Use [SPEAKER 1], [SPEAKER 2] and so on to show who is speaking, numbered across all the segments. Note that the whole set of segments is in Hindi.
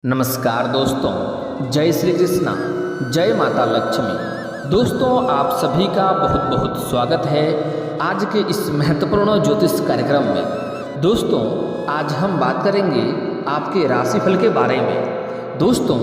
[SPEAKER 1] नमस्कार दोस्तों, जय श्री कृष्णा, जय माता लक्ष्मी। दोस्तों, आप सभी का बहुत बहुत स्वागत है आज के इस महत्वपूर्ण ज्योतिष कार्यक्रम में। दोस्तों, आज हम बात करेंगे आपके राशिफल के बारे में। दोस्तों,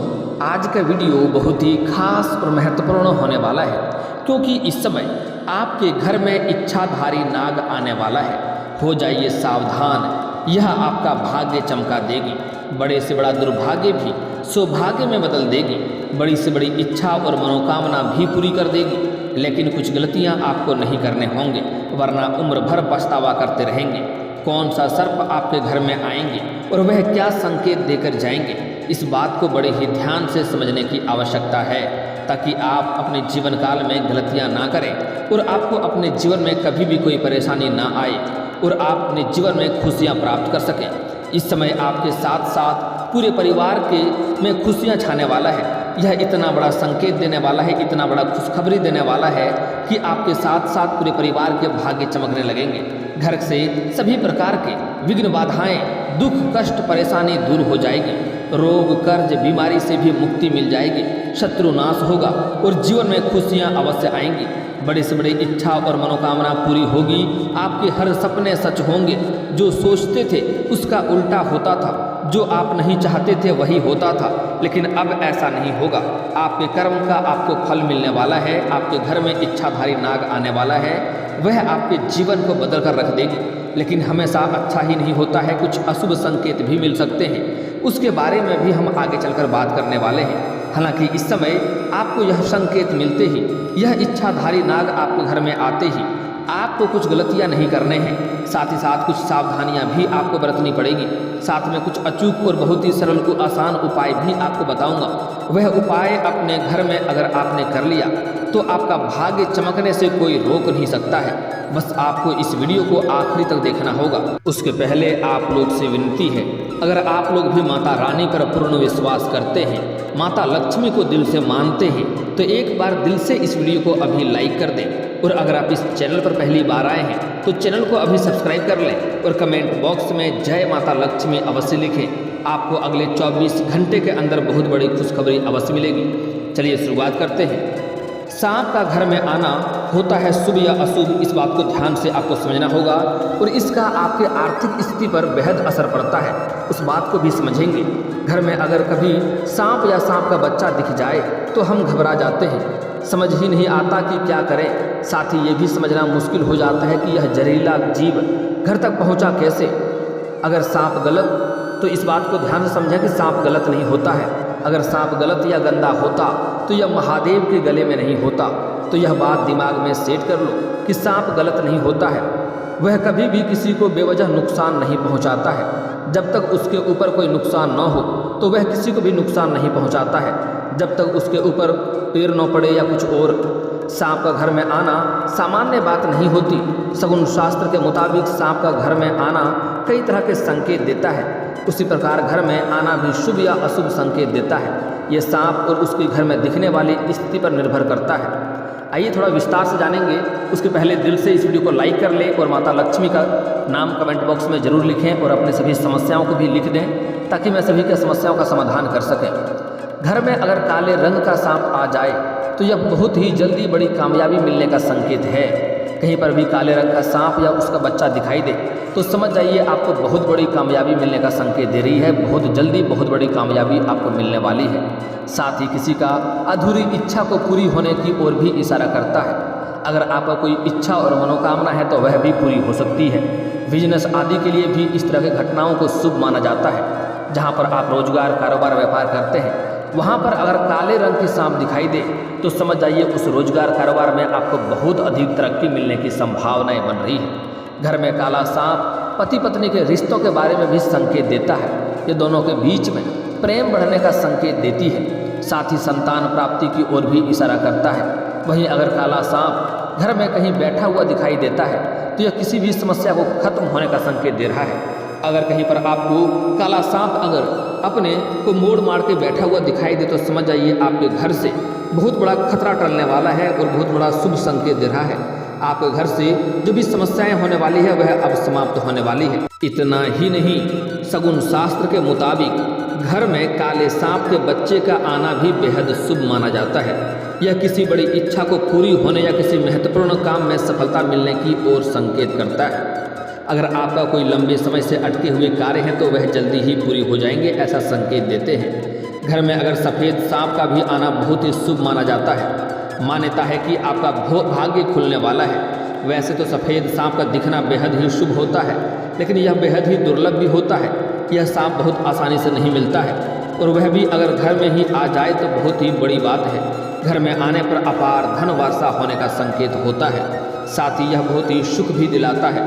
[SPEAKER 1] आज का वीडियो बहुत ही खास और महत्वपूर्ण होने वाला है, क्योंकि इस समय आपके घर में इच्छाधारी नाग आने वाला है। हो जाइए सावधान, यह आपका भाग्य चमका देगी। बड़े से बड़ा दुर्भाग्य भी सौभाग्य में बदल देगी। बड़ी से बड़ी इच्छा और मनोकामना भी पूरी कर देगी। लेकिन कुछ गलतियां आपको नहीं करने होंगे, वरना उम्र भर पछतावा करते रहेंगे। कौन सा सर्प आपके घर में आएंगे और वह क्या संकेत देकर जाएंगे, इस बात को बड़े ही ध्यान से समझने की आवश्यकता है, ताकि आप अपने जीवन काल में गलतियां ना करें और आपको अपने जीवन में कभी भी कोई परेशानी ना आए और आप अपने जीवन में खुशियां प्राप्त कर सकें। इस समय आपके साथ साथ पूरे परिवार के में खुशियां छाने वाला है। यह इतना बड़ा संकेत देने वाला है, इतना बड़ा खुशखबरी देने वाला है कि आपके साथ साथ पूरे परिवार के भाग्य चमकने लगेंगे। घर से सभी प्रकार के विघ्न बाधाएं, दुख कष्ट परेशानी दूर हो जाएगी। रोग कर्ज बीमारी से भी मुक्ति मिल जाएगी। शत्रु नाश होगा और जीवन में खुशियां अवश्य आएंगी। बड़े से बड़ी इच्छा और मनोकामना पूरी होगी। आपके हर सपने सच होंगे। जो सोचते थे उसका उल्टा होता था, जो आप नहीं चाहते थे वही होता था, लेकिन अब ऐसा नहीं होगा। आपके कर्म का आपको फल मिलने वाला है। आपके घर में इच्छाधारी नाग आने वाला है, वह आपके जीवन को बदल कर रख देगी। लेकिन हमेशा अच्छा ही नहीं होता है, कुछ अशुभ संकेत भी मिल सकते हैं। उसके बारे में भी हम आगे चलकर बात करने वाले हैं। हालांकि इस समय आपको यह संकेत मिलते ही, यह इच्छाधारी नाग आपके घर में आते ही आपको कुछ गलतियां नहीं करने हैं। साथ ही साथ कुछ सावधानियां भी आपको बरतनी पड़ेगी। साथ में कुछ अचूक और बहुत ही सरल को आसान उपाय भी आपको बताऊंगा। वह उपाय अपने घर में अगर आपने कर लिया तो आपका भाग्य चमकने से कोई रोक नहीं सकता है। बस आपको इस वीडियो को आखिरी तक देखना होगा। उसके पहले आप लोग से विनती है, अगर आप लोग भी माता रानी पर पूर्ण विश्वास करते हैं, माता लक्ष्मी को दिल से मानते हैं, तो एक बार दिल से इस वीडियो को अभी लाइक कर दें। और अगर आप इस चैनल पर पहली बार आए हैं तो चैनल को अभी सब्सक्राइब कर लें और कमेंट बॉक्स में जय माता लक्ष्मी अवश्य लिखें। आपको अगले 24 घंटे के अंदर बहुत बड़ी खुशखबरी अवश्य मिलेगी। चलिए शुरुआत करते हैं। सांप का घर में आना होता है शुभ या अशुभ, इस बात को ध्यान से आपको समझना होगा और इसका आपके आर्थिक स्थिति पर बेहद असर पड़ता है, उस बात को भी समझेंगे। घर में अगर कभी सांप या सांप का बच्चा दिख जाए तो हम घबरा जाते हैं, समझ ही नहीं आता कि क्या करें। साथ ही ये भी समझना मुश्किल हो जाता है कि यह जहरीला जीव घर तक पहुंचा कैसे। अगर सांप गलत, तो इस बात को ध्यान से समझें कि सांप गलत नहीं होता है। अगर सांप गलत या गंदा होता तो यह महादेव के गले में नहीं होता। तो यह बात दिमाग में सेट कर लो कि सांप गलत नहीं होता है। वह कभी भी किसी को बेवजह नुकसान नहीं पहुंचाता है। जब तक उसके ऊपर कोई नुकसान न हो तो वह किसी को भी नुकसान नहीं पहुंचाता है, जब तक उसके ऊपर पैर न पड़े या कुछ और। सांप का घर में आना सामान्य बात नहीं होती। सगुन शास्त्र के मुताबिक सांप का घर में आना कई तरह के संकेत देता है। उसी प्रकार घर में आना भी शुभ या अशुभ संकेत देता है। ये सांप और उसके घर में दिखने वाली स्थिति पर निर्भर करता है। आइए थोड़ा विस्तार से जानेंगे। उसके पहले दिल से इस वीडियो को लाइक कर लें और माता लक्ष्मी का नाम कमेंट बॉक्स में जरूर लिखें और अपने सभी समस्याओं को भी लिख दें, ताकि मैं सभी की समस्याओं का समाधान कर सकें। घर में अगर काले रंग का सांप आ जाए तो यह बहुत ही जल्दी बड़ी कामयाबी मिलने का संकेत है। कहीं पर भी काले रंग का सांप या उसका बच्चा दिखाई दे तो समझ जाइए आपको बहुत बड़ी कामयाबी मिलने का संकेत दे रही है। बहुत जल्दी बहुत बड़ी कामयाबी आपको मिलने वाली है। साथ ही किसी का अधूरी इच्छा को पूरी होने की ओर भी इशारा करता है। अगर आपका कोई इच्छा और मनोकामना है तो वह भी पूरी हो सकती है। बिजनेस आदि के लिए भी इस तरह की घटनाओं को शुभ माना जाता है। जहाँ पर आप रोजगार कारोबार व्यापार करते हैं, वहाँ पर अगर काले रंग की सांप दिखाई दे तो समझ जाइए उस रोजगार कारोबार में आपको बहुत अधिक तरक्की मिलने की संभावनाएं बन रही है। घर में काला सांप पति पत्नी के रिश्तों के बारे में भी संकेत देता है। ये दोनों के बीच में प्रेम बढ़ने का संकेत देती है। साथ ही संतान प्राप्ति की ओर भी इशारा करता है। वहीं अगर काला सांप घर में कहीं बैठा हुआ दिखाई देता है तो यह किसी भी समस्या को खत्म होने का संकेत दे रहा है। अगर कहीं पर आपको काला सांप अगर अपने को मोड़ मार के बैठा हुआ दिखाई दे तो समझ जाइए आपके घर से बहुत बड़ा खतरा टलने वाला है और बहुत बड़ा शुभ संकेत दे रहा है। आपके घर से जो भी समस्याएं होने वाली है वह अब समाप्त होने वाली है। इतना ही नहीं, सगुन शास्त्र के मुताबिक घर में काले सांप के बच्चे का आना भी बेहद शुभ माना जाता है। यह किसी बड़ी इच्छा को पूरी होने या किसी महत्वपूर्ण काम में सफलता मिलने की ओर संकेत करता है। अगर आपका कोई लंबे समय से अटके हुए कार्य है तो वह जल्दी ही पूरी हो जाएंगे, ऐसा संकेत देते हैं। घर में अगर सफ़ेद सांप का भी आना बहुत ही शुभ माना जाता है। मान्यता है कि आपका भाग्य खुलने वाला है। वैसे तो सफ़ेद सांप का दिखना बेहद ही शुभ होता है, लेकिन यह बेहद ही दुर्लभ भी होता है। यह सांप बहुत आसानी से नहीं मिलता है, और वह भी अगर घर में ही आ जाए तो बहुत ही बड़ी बात है। घर में आने पर अपार धन वर्षा होने का संकेत होता है। साथ ही यह बहुत ही सुख भी दिलाता है।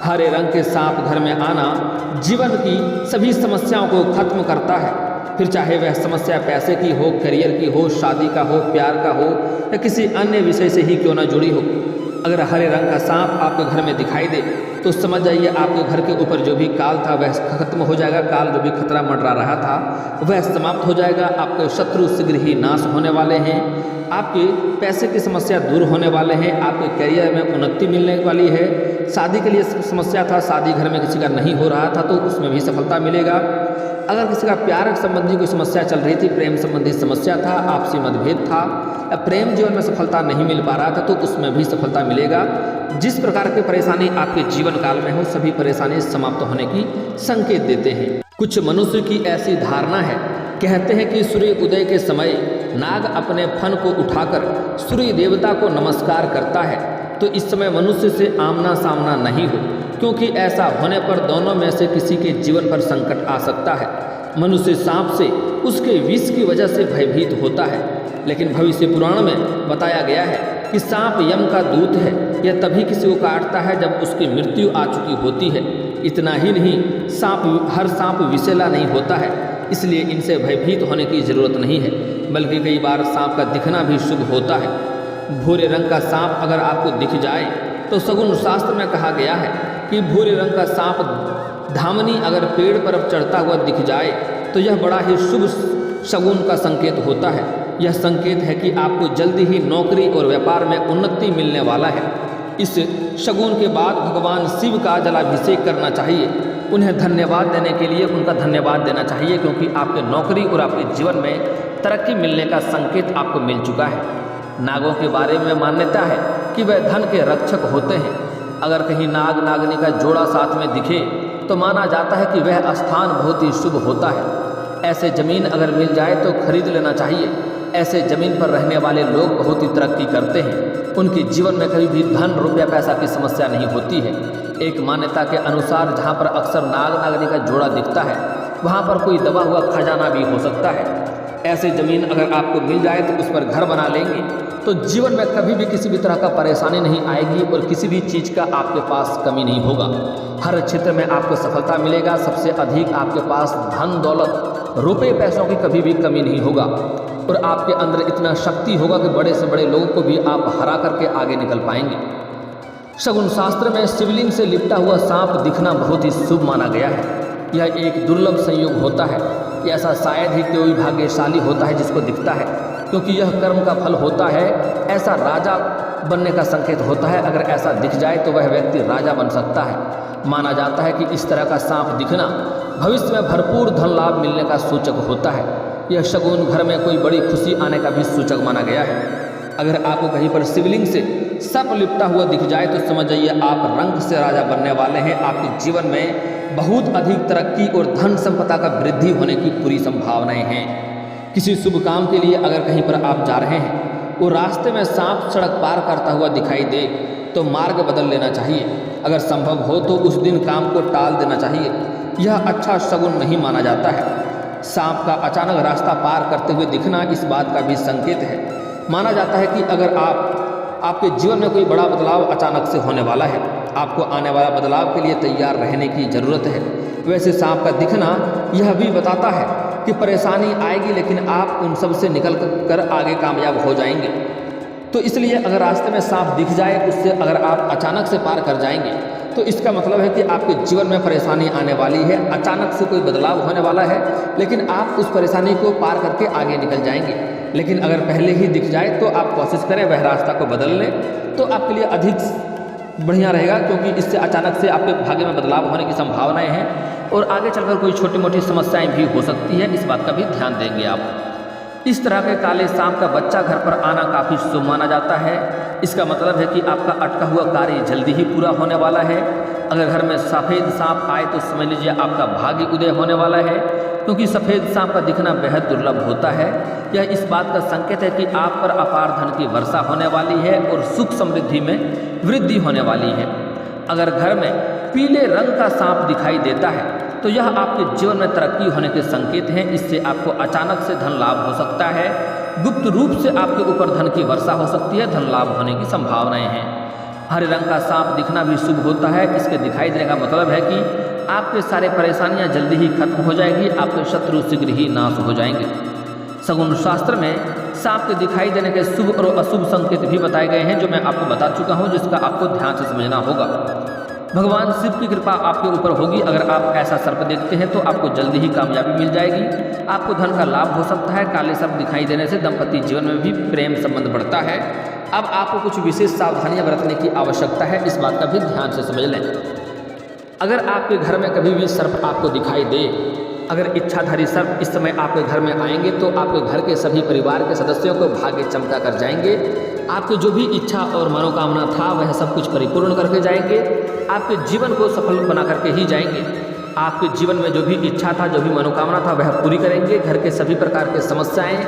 [SPEAKER 1] हरे रंग के सांप घर में आना जीवन की सभी समस्याओं को खत्म करता है, फिर चाहे वह समस्या पैसे की हो, करियर की हो, शादी का हो, प्यार का हो या किसी अन्य विषय से ही क्यों न जुड़ी हो। अगर हरे रंग का सांप आपके घर में दिखाई दे तो समझ जाइए आपके घर के ऊपर जो भी काल था वह खत्म हो जाएगा। काल जो भी खतरा मंडरा रहा था वह समाप्त हो जाएगा। आपके शत्रु शीघ्र ही नाश होने वाले हैं। आपके पैसे की समस्या दूर होने वाले हैं। आपके करियर में उन्नति मिलने वाली है। शादी के लिए समस्या था, शादी घर में किसी का नहीं हो रहा था तो उसमें भी सफलता मिलेगा। अगर किसी का प्यार संबंधी कोई समस्या चल रही थी, प्रेम संबंधी समस्या था, आपसी मतभेद था या प्रेम जीवन में सफलता नहीं मिल पा रहा था तो उसमें भी सफलता मिलेगा। जिस प्रकार की परेशानी आपके जीवन काल में हो सभी परेशानी समाप्त होने की संकेत देते हैं। कुछ मनुष्य की ऐसी धारणा है, कहते हैं कि सूर्य उदय के समय नाग अपने फन को उठाकर सूर्य देवता को नमस्कार करता है तो इस समय मनुष्य से आमना सामना नहीं हो, क्योंकि ऐसा होने पर दोनों में से किसी के जीवन पर संकट आ सकता है। मनुष्य सांप से उसके विष की वजह से भयभीत होता है, लेकिन भविष्य पुराण में बताया गया है कि सांप यम का दूत है। यह तभी किसी को काटता है जब उसकी मृत्यु आ चुकी होती है। इतना ही नहीं, हर सांप विषैला नहीं होता है, इसलिए इनसे भयभीत होने की जरूरत नहीं है, बल्कि कई बार सांप का दिखना भी शुभ होता है। भूरे रंग का सांप अगर आपको दिख जाए तो शगुन शास्त्र में कहा गया है कि भूरे रंग का सांप धामनी अगर पेड़ पर चढ़ता हुआ दिख जाए तो यह बड़ा ही शुभ शगुन का संकेत होता है। यह संकेत है कि आपको जल्दी ही नौकरी और व्यापार में उन्नति मिलने वाला है। इस शगुन के बाद भगवान शिव का जलाभिषेक करना चाहिए। उन्हें धन्यवाद देने के लिए उनका धन्यवाद देना चाहिए, क्योंकि आपके नौकरी और आपके जीवन में तरक्की मिलने का संकेत आपको मिल चुका है। नागों के बारे में मान्यता है कि वह धन के रक्षक होते हैं। अगर कहीं नाग नागनी का जोड़ा साथ में दिखे तो माना जाता है कि वह स्थान बहुत ही शुभ होता है। ऐसे जमीन अगर मिल जाए तो खरीद लेना चाहिए। ऐसे जमीन पर रहने वाले लोग बहुत ही तरक्की करते हैं। उनके जीवन में कभी भी धन रुपया पैसा की समस्या नहीं होती है। एक मान्यता के अनुसार जहाँ पर अक्सर नाग नागनी का जोड़ा दिखता है वहाँ पर कोई दबा हुआ खजाना भी हो सकता है। ऐसे ज़मीन अगर आपको मिल जाए तो उस पर घर बना लेंगे तो जीवन में कभी भी किसी भी तरह का परेशानी नहीं आएगी और किसी भी चीज़ का आपके पास कमी नहीं होगा। हर क्षेत्र में आपको सफलता मिलेगा। सबसे अधिक आपके पास धन दौलत रुपये पैसों की कभी भी कमी नहीं होगा और आपके अंदर इतना शक्ति होगा कि बड़े से बड़े लोगों को भी आप हरा करके आगे निकल पाएंगे। शगुन शास्त्र में शिवलिंग से लिपटा हुआ सांप दिखना बहुत ही शुभ माना गया है। यह एक दुर्लभ संयोग होता है। ऐसा शायद ही कोई भाग्यशाली होता है जिसको दिखता है, क्योंकि यह कर्म का फल होता है। ऐसा राजा बनने का संकेत होता है। अगर ऐसा दिख जाए तो वह व्यक्ति राजा बन सकता है। माना जाता है कि इस तरह का सांप दिखना भविष्य में भरपूर धन लाभ मिलने का सूचक होता है। यह शगुन घर में कोई बड़ी खुशी आने का भी सूचक माना गया है। अगर आपको कहीं पर शिवलिंग से सर्प लिपटा हुआ दिख जाए तो समझ जाइए आप रंग से राजा बनने वाले हैं। आपके जीवन में बहुत अधिक तरक्की और धन संपदा का वृद्धि होने की पूरी संभावनाएं हैं। किसी शुभ काम के लिए अगर कहीं पर आप जा रहे हैं और रास्ते में सांप सड़क पार करता हुआ दिखाई दे तो मार्ग बदल लेना चाहिए। अगर संभव हो तो उस दिन काम को टाल देना चाहिए। यह अच्छा शगुन नहीं माना जाता है। सांप का अचानक रास्ता पार करते हुए दिखना इस बात का भी संकेत है। माना जाता है कि अगर आपके जीवन में कोई बड़ा बदलाव अचानक से होने वाला है, आपको आने वाला बदलाव के लिए तैयार रहने की ज़रूरत है। वैसे सांप का दिखना यह भी बताता है कि परेशानी आएगी, लेकिन आप उन सब से निकल कर आगे कामयाब हो जाएंगे। तो इसलिए अगर रास्ते में सांप दिख जाए उससे अगर आप अचानक से पार कर जाएंगे तो इसका मतलब है कि आपके जीवन में परेशानी आने वाली है। अचानक से कोई बदलाव होने वाला है, लेकिन आप उस परेशानी को पार करके आगे निकल जाएंगे। लेकिन अगर पहले ही दिख जाए तो आप कोशिश करें वह रास्ता को बदल लें तो आपके लिए अधिक बढ़िया रहेगा, क्योंकि इससे अचानक से आपके भाग्य में बदलाव होने की संभावनाएं हैं और आगे चलकर कोई छोटी मोटी समस्याएं भी हो सकती है, इस बात का भी ध्यान देंगे आप। इस तरह के काले सांप का बच्चा घर पर आना काफ़ी शुभ माना जाता है। इसका मतलब है कि आपका अटका हुआ कार्य जल्दी ही पूरा होने वाला है। अगर घर में सफ़ेद सांप आए तो समझ लीजिए आपका भाग्य उदय होने वाला है, क्योंकि सफ़ेद सांप का दिखना बेहद दुर्लभ होता है। यह इस बात का संकेत है कि आप पर अपार धन की वर्षा होने वाली है और सुख समृद्धि में वृद्धि होने वाली है। अगर घर में पीले रंग का सांप दिखाई देता है तो यह आपके जीवन में तरक्की होने के संकेत हैं। इससे आपको अचानक से धन लाभ हो सकता है। गुप्त रूप से आपके ऊपर धन की वर्षा हो सकती है, धन लाभ होने की संभावनाएं हैं। हरे रंग का सांप दिखना भी शुभ होता है। इसके दिखाई देने का मतलब है कि आपके सारे परेशानियां जल्दी ही खत्म हो जाएगी, आपके शत्रु शीघ्र ही नाश हो जाएंगे। शगुन शास्त्र में सांप के दिखाई देने के शुभ और अशुभ संकेत भी बताए गए हैं, जो मैं आपको बता चुका हूं, जिसका आपको ध्यान से समझना होगा। भगवान शिव की कृपा आपके ऊपर होगी। अगर आप ऐसा सर्प देखते हैं तो आपको जल्दी ही कामयाबी मिल जाएगी, आपको धन का लाभ हो सकता है। काले सर्प दिखाई देने से दाम्पत्य जीवन में भी प्रेम संबंध बढ़ता है। अब आपको कुछ विशेष सावधानियां बरतने की आवश्यकता है, इस बात का भी ध्यान से समझ लें। अगर आपके घर में कभी भी सर्प आपको दिखाई दे, अगर इच्छाधारी सर्प इस समय आपके घर में आएंगे तो आपके घर के सभी परिवार के सदस्यों को भाग्य चमका कर जाएंगे। आपकी जो भी इच्छा और मनोकामना था वह सब कुछ परिपूर्ण करके जाएंगे, आपके जीवन को सफल बना करके ही जाएंगे। आपके जीवन में जो भी इच्छा था, जो भी मनोकामना था वह पूरी करेंगे। घर के सभी प्रकार के समस्याएं,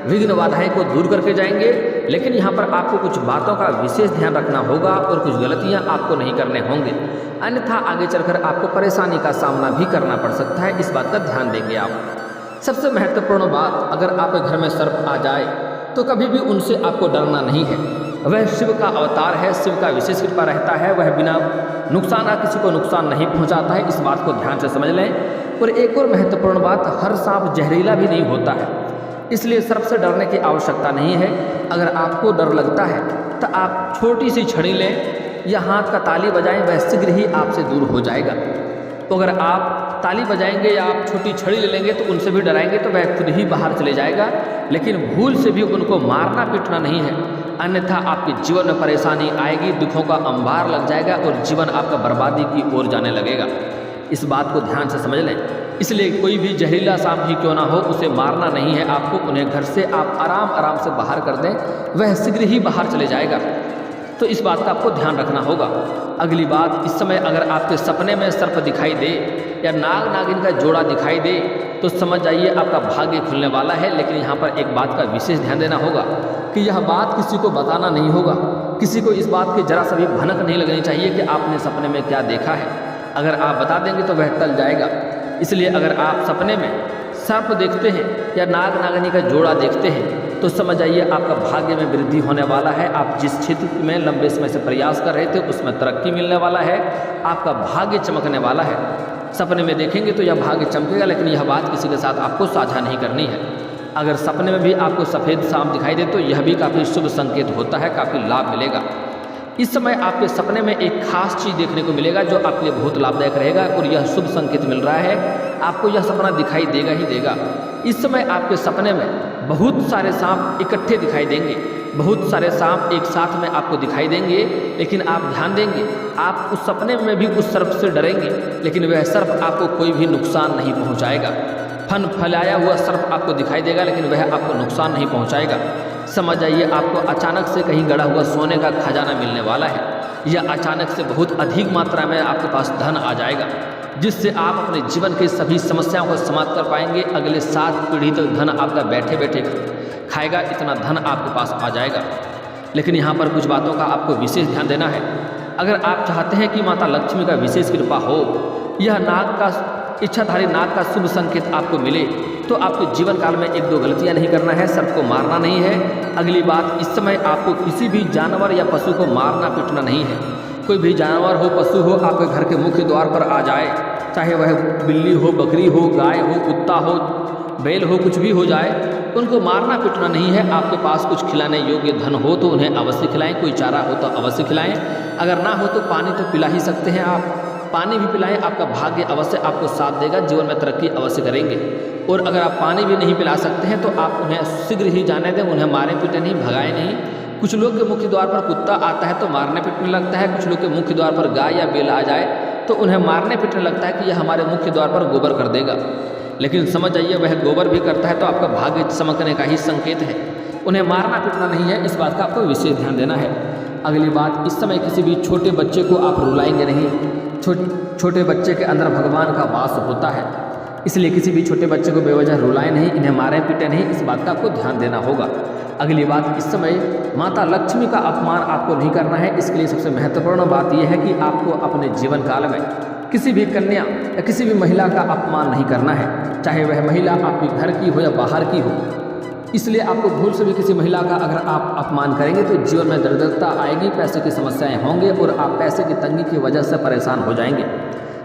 [SPEAKER 1] विघ्न बाधाएं को दूर करके जाएंगे। लेकिन यहाँ पर आपको कुछ बातों का विशेष ध्यान रखना होगा और कुछ गलतियाँ आपको नहीं करने होंगे, अन्यथा आगे चलकर आपको परेशानी का सामना भी करना पड़ सकता है, इस बात का ध्यान देंगे आप। सबसे महत्वपूर्ण बात, अगर आपके घर में सर्प आ जाए तो कभी भी उनसे आपको डरना नहीं है। वह शिव का अवतार है, शिव का विशेष कृपा रहता है, वह बिना नुकसान का किसी को नुकसान नहीं पहुंचाता है, इस बात को ध्यान से समझ लें। और एक और महत्वपूर्ण बात, हर सांप जहरीला भी नहीं होता है, इसलिए सर्प से डरने की आवश्यकता नहीं है। अगर आपको डर लगता है तो आप छोटी सी छड़ी लें या हाथ का ताली बजाएं, वह शीघ्र ही आपसे दूर हो जाएगा। तो अगर आप ताली बजाएंगे या आप छोटी छड़ी ले लेंगे तो उनसे भी डराएंगे तो वह खुद ही बाहर चले जाएगा, लेकिन भूल से भी उनको मारना पीटना नहीं है, अन्यथा आपके जीवन में परेशानी आएगी, दुखों का अंबार लग जाएगा और जीवन आपका बर्बादी की ओर जाने लगेगा। इस बात को ध्यान से समझ लें। इसलिए कोई भी जहरीला सांप ही क्यों ना हो, उसे मारना नहीं है आपको, उन्हें घर से आप आराम आराम से बाहर कर दें, वह शीघ्र ही बाहर चले जाएगा। तो इस बात का आपको ध्यान रखना होगा। अगली बात, इस समय अगर आपके सपने में सर्प दिखाई दे या नाग नागिन का जोड़ा दिखाई दे तो समझ जाइए आपका भाग्य खुलने वाला है। लेकिन यहाँ पर एक बात का विशेष ध्यान देना होगा कि यह बात किसी को बताना नहीं होगा, किसी को इस बात की जरा सा भी भनक नहीं लगनी चाहिए कि आपने सपने में क्या देखा है। अगर आप बता देंगे तो वह टल जाएगा। इसलिए अगर आप सपने में सर्प देखते हैं या नाग नागिनी का जोड़ा देखते हैं तो समझ जाइए आपका भाग्य में वृद्धि होने वाला है। आप जिस क्षेत्र में लंबे समय से प्रयास कर रहे थे उसमें तरक्की मिलने वाला है, आपका भाग्य चमकने वाला है। सपने में देखेंगे तो यह भाग्य चमकेगा, लेकिन यह बात किसी के साथ आपको साझा नहीं करनी है। अगर सपने में भी आपको सफ़ेद सांप दिखाई दे तो यह भी काफ़ी शुभ संकेत होता है, काफ़ी लाभ मिलेगा। इस समय आपके सपने में एक खास चीज़ देखने को मिलेगा जो आपके लिए बहुत लाभदायक रहेगा और यह शुभ संकेत मिल रहा है, आपको यह सपना दिखाई देगा ही देगा। इस समय आपके सपने में बहुत सारे सांप इकट्ठे दिखाई देंगे, बहुत सारे सांप एक साथ में आपको दिखाई देंगे, लेकिन आप ध्यान देंगे आप उस सपने में भी उस सर्प से डरेंगे, लेकिन वह सर्प आपको कोई भी नुकसान नहीं पहुंचाएगा। फन फैलाया हुआ सर्प आपको दिखाई देगा, लेकिन वह आपको नुकसान नहीं पहुंचाएगा। समझ जाइए आपको अचानक से कहीं गड़ा हुआ सोने का खजाना मिलने वाला है, या अचानक से बहुत अधिक मात्रा में आपके पास धन आ जाएगा, जिससे आप अपने जीवन की सभी समस्याओं को समाप्त कर पाएंगे। अगले 7 पीढ़ी तक धन आपका बैठे बैठे खाएगा, इतना धन आपके पास आ जाएगा। लेकिन यहाँ पर कुछ बातों का आपको विशेष ध्यान देना है। अगर आप चाहते हैं कि माता लक्ष्मी का विशेष कृपा हो, यह नाग का इच्छाधारी नाग का शुभ संकेत आपको मिले, तो आपके जीवन काल में 1-2 गलतियां नहीं करना है, सर्प को मारना नहीं है। अगली बात, इस समय आपको किसी भी जानवर या पशु को मारना पीटना नहीं है। कोई भी जानवर हो, पशु हो, आपके घर के मुख्य द्वार पर आ जाए, चाहे वह बिल्ली हो, बकरी हो, गाय हो, कुत्ता हो, बैल हो, कुछ भी हो जाए, उनको मारना पीटना नहीं है। आपके पास कुछ खिलाने योग्य धन हो तो उन्हें अवश्य खिलाएं, कोई चारा हो तो अवश्य खिलाएं, अगर ना हो तो पानी तो पिला ही सकते हैं आप, पानी भी पिलाएं, आपका भाग्य अवश्य आपको साथ देगा, जीवन में तरक्की अवश्य करेंगे। और अगर आप पानी भी नहीं पिला सकते हैं तो आप उन्हें शीघ्र ही जाने दें, उन्हें मारे पीटे नहीं, भगाए नहीं। कुछ लोग के मुख्य द्वार पर कुत्ता आता है तो मारने पीटने लगता है, कुछ लोग के मुख्य द्वार पर गाय या बैल आ जाए तो उन्हें मारने पीटने लगता है कि यह हमारे मुख्य द्वार पर गोबर कर देगा। लेकिन समझ जाइए, वह गोबर भी करता है तो आपका भाग्य चमकने का ही संकेत है। उन्हें मारना पीटना नहीं है, इस बात का आपको विशेष ध्यान देना है। अगली बात, इस समय किसी भी छोटे बच्चे को आप रुलाएंगे नहीं। छोटे बच्चे के अंदर भगवान का वास होता है, इसलिए किसी भी छोटे बच्चे को बेवजह रुलाएं नहीं, इन्हें मारें पीटें नहीं, इस बात का आपको ध्यान देना होगा। अगली बात, इस समय माता लक्ष्मी का अपमान आपको नहीं करना है। इसके लिए सबसे महत्वपूर्ण बात यह है कि आपको अपने जीवन काल में किसी भी कन्या या किसी भी महिला का अपमान नहीं करना है, चाहे वह महिला आपके घर की हो या बाहर की हो। इसलिए आपको भूल से भी किसी महिला का अगर आप अपमान करेंगे तो जीवन में दरिद्रता आएगी, पैसे की समस्याएं होंगे और आप पैसे की तंगी की वजह से परेशान हो जाएंगे।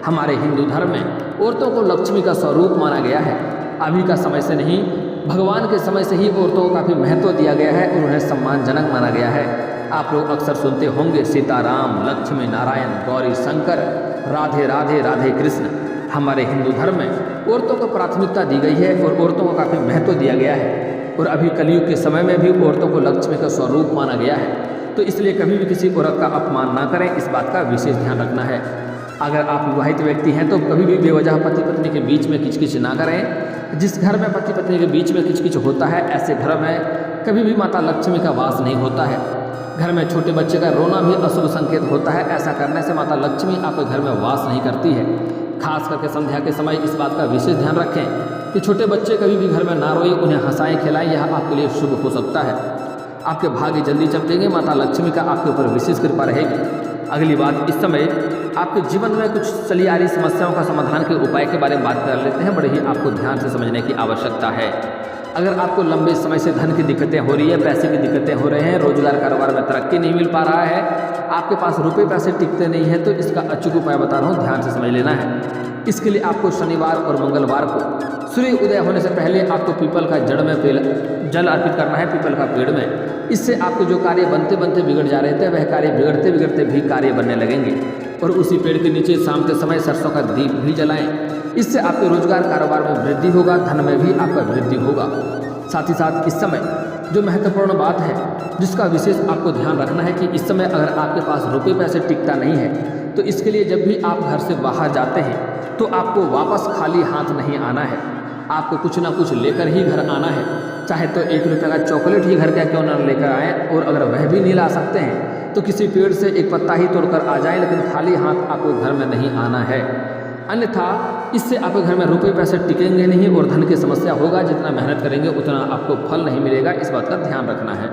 [SPEAKER 1] हमारे हिंदू धर्म में औरतों को लक्ष्मी का स्वरूप माना गया है। अभी का समय से नहीं, भगवान के समय से ही औरतों को काफ़ी महत्व दिया गया है और उन्हें सम्मानजनक माना गया है। आप लोग अक्सर सुनते होंगे सीताराम, लक्ष्मी नारायण, गौरी शंकर, राधे राधे, राधे कृष्ण। हमारे हिंदू धर्म में औरतों को प्राथमिकता दी गई है और औरतों को काफ़ी महत्व दिया गया है। और अभी कलयुग के समय में भी औरतों को लक्ष्मी का स्वरूप माना गया है। तो इसलिए कभी भी किसी औरत का अपमान ना करें, इस बात का विशेष ध्यान रखना है। अगर आप विवाहित व्यक्ति हैं तो कभी भी बेवजह पति पत्नी के बीच में किचकिच ना करें। जिस घर में पति पत्नी के बीच में किचकिच होता है, ऐसे घर में कभी भी माता लक्ष्मी का वास नहीं होता है। घर में छोटे बच्चे का रोना भी अशुभ संकेत होता है। ऐसा करने से माता लक्ष्मी आपके घर में वास नहीं करती है। खास करके संध्या के समय इस बात का विशेष ध्यान रखें कि छोटे बच्चे कभी भी घर में ना रोए, उन्हें हंसाएं खिलाएं, यह आपके लिए शुभ हो सकता है। आपके भाग्य जल्दी चमकेंगे, माता लक्ष्मी का आपके ऊपर विशेष कृपा रहेगी। अगली बात, इस समय आपके जीवन में कुछ चली आ रही समस्याओं का समाधान के उपाय के बारे में बात कर लेते हैं। बड़े ही आपको ध्यान से समझने की आवश्यकता है। अगर आपको लंबे समय से धन की दिक्कतें हो रही है, पैसे की दिक्कतें हो रहे हैं, रोजगार कारोबार में तरक्की नहीं मिल पा रहा है, आपके पास रुपए पैसे टिकते नहीं है, तो इसका अचूक उपाय बता रहा हूँ, ध्यान से समझ लेना है। इसके लिए आपको शनिवार और मंगलवार को सूर्य उदय होने से पहले आपको पीपल का जड़ में जल अर्पित करना है, पीपल का पेड़ में। इससे आपके जो कार्य बनते बनते बिगड़ जा रहे थे, वह कार्य बिगड़ते बिगड़ते भी कार्य बनने लगेंगे। और उसी पेड़ के नीचे शाम के समय सरसों का दीप भी जलाएं। इससे आपके रोजगार कारोबार में वृद्धि होगा, धन में भी आपका वृद्धि होगा। साथ ही साथ इस समय जो महत्वपूर्ण बात है जिसका विशेष आपको ध्यान रखना है कि इस समय अगर आपके पास रुपये पैसे टिकता नहीं है, तो इसके लिए जब भी आप घर से बाहर जाते हैं तो आपको वापस खाली हाथ नहीं आना है। आपको कुछ ना कुछ लेकर ही घर आना है। चाहे तो 1 रुपये का चॉकलेट ही घर का क्यों ना लेकर आएँ, और अगर वह भी नहीं ला सकते हैं तो किसी पेड़ से एक पत्ता ही तोड़कर आ जाएं, लेकिन खाली हाथ आपको घर में नहीं आना है। अन्यथा इससे आपके घर में रुपये पैसे टिकेंगे नहीं और धन की समस्या होगा। जितना मेहनत करेंगे उतना आपको फल नहीं मिलेगा, इस बात का ध्यान रखना है।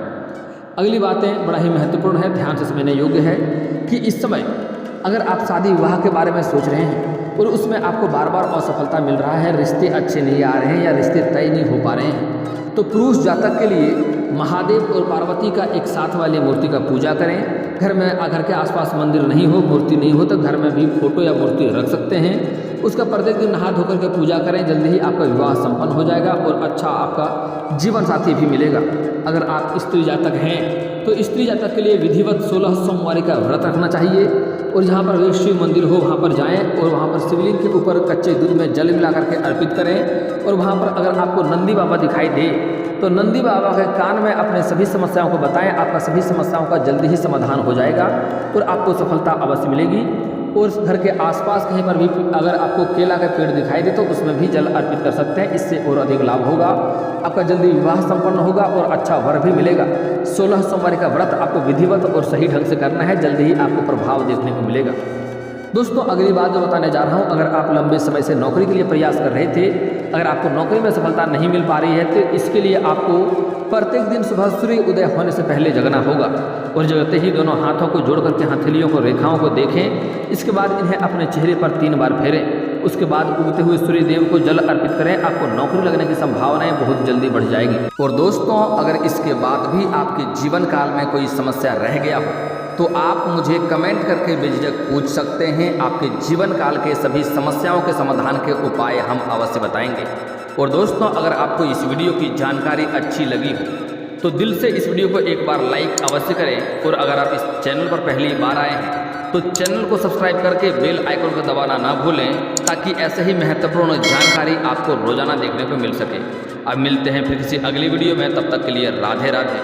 [SPEAKER 1] अगली बातें बड़ा ही महत्वपूर्ण है, ध्यान से समझने योग्य है कि इस समय अगर आप शादी विवाह के बारे में सोच रहे हैं और उसमें आपको बार बार असफलता मिल रहा है, रिश्ते अच्छे नहीं आ रहे हैं या रिश्ते तय नहीं हो पा रहे हैं, तो पुरुष जातक के लिए महादेव और पार्वती का एक साथ वाली मूर्ति का पूजा करें। घर में घर के आसपास मंदिर नहीं हो, मूर्ति नहीं हो, तो घर में भी फोटो या मूर्ति रख सकते हैं। उसका प्रत्येक दिन नहा धोकर के पूजा करें। जल्दी ही आपका विवाह संपन्न हो जाएगा और अच्छा आपका जीवन साथी भी मिलेगा। अगर आप स्त्री जातक हैं तो स्त्री जातक के लिए विधिवत 16 सोमवारी का व्रत रखना चाहिए और जहाँ पर शिव मंदिर हो वहाँ पर जाएं और वहाँ पर शिवलिंग के ऊपर कच्चे दूध में जल मिला करके अर्पित करें। और वहाँ पर अगर आपको नंदी बाबा दिखाई दे तो नंदी बाबा के कान में अपने सभी समस्याओं को बताएं। आपका सभी समस्याओं का जल्दी ही समाधान हो जाएगा और आपको सफलता अवश्य मिलेगी। और घर के आसपास कहीं पर भी अगर आपको केला का पेड़ दिखाई दे तो उसमें भी जल अर्पित कर सकते हैं, इससे और अधिक लाभ होगा। आपका जल्दी विवाह संपन्न होगा और अच्छा वर भी मिलेगा। 16 सोमवार का व्रत आपको विधिवत और सही ढंग से करना है, जल्दी ही आपको प्रभाव देखने को मिलेगा। दोस्तों, अगली बात जो बताने जा रहा हूँ, अगर आप लंबे समय से नौकरी के लिए प्रयास कर रहे थे, अगर आपको नौकरी में सफलता नहीं मिल पा रही है, तो इसके लिए आपको प्रत्येक दिन सुबह सूर्य उदय होने से पहले जगना होगा और जगते ही दोनों हाथों को जोड़ करके हथेलियों को रेखाओं को देखें। इसके बाद इन्हें अपने चेहरे पर 3 बार फेरें। उसके बाद उगते हुए सूर्य देव को जल अर्पित करें। आपको नौकरी लगने की संभावनाएं बहुत जल्दी बढ़ जाएगी। और दोस्तों, अगर इसके बाद भी आपके जीवन काल में कोई समस्या रह गया हो तो आप मुझे कमेंट करके बेझिझक पूछ सकते हैं। आपके जीवन काल के सभी समस्याओं के समाधान के उपाय हम अवश्य बताएंगे। और दोस्तों, अगर आपको इस वीडियो की जानकारी अच्छी लगी हो तो दिल से इस वीडियो को एक बार लाइक अवश्य करें। और अगर आप इस चैनल पर पहली बार आए हैं तो चैनल को सब्सक्राइब करके बेल आइकन को दबाना ना भूलें, ताकि ऐसे ही महत्वपूर्ण जानकारी आपको रोजाना देखने को मिल सके। अब मिलते हैं फिर किसी अगली वीडियो में, तब तक के लिए राधे राधे।